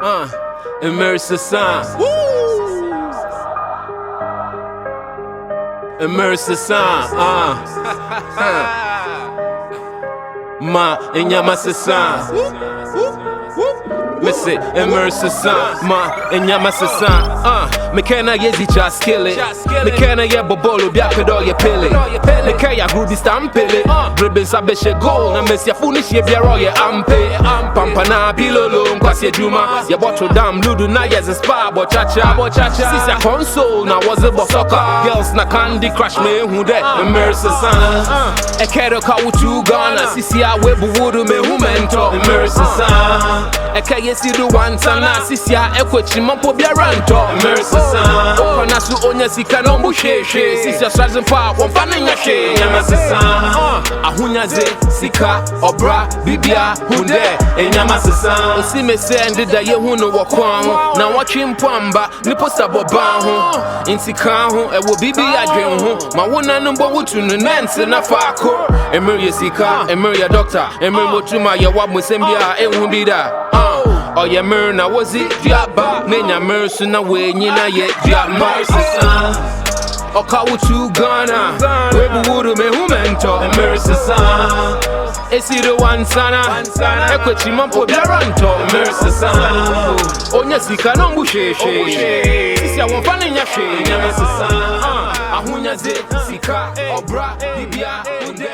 Mber Sesa. Mber Sesa. Ma enyama Sesa. Me say Mber Sesa. Ma enyama Sesa. Me canna yezi just kill it. Me canna ye bobolo biapedo ye pele. Me kaya groovy stampele. Dribbling sabeshe goal na mesi funish ye biaro ye ampe. Pampa na pilolo nkwasi juma. Ye bottle dam ludu na ye spa bo chacha. Sisa console na was a soccer. Girls na Candy Crush me who de Mber Sesa. E kero ka utu Ghana. Sisi a webu wudu me hu mento Mber Sesa. E kaya si do one sana. Sisi a ekwechi mampo biaranto Mber Sesa. Okana su onya sika no musheshe. Sisi a srazin pa wamfana nyashe Nyama Sesa. Ahunya ze sika obra bibia hunde Nyama Sesa. Osi me se ndida ye hu no wakwan na watchi mpamba nipo saboba ho intika ho ewo bibi adwen ho ma wona no mbo wutu no nanse na faako Mber sika Mber doctor Mber motuma ye wa musembia ehu bida oye Mber na wozi diaba nenya Mber su na we nyina ye diaba Sesa. Oka wutu Ghana webu wudu me humento Mber Sesa. Esi do one sana ekwechi mampo biaranto Mber Sesa. Onya sika no mbusheshe sisi awonfana nyashe Nyama Sesa. Ahunya ze sika obra bibia hunde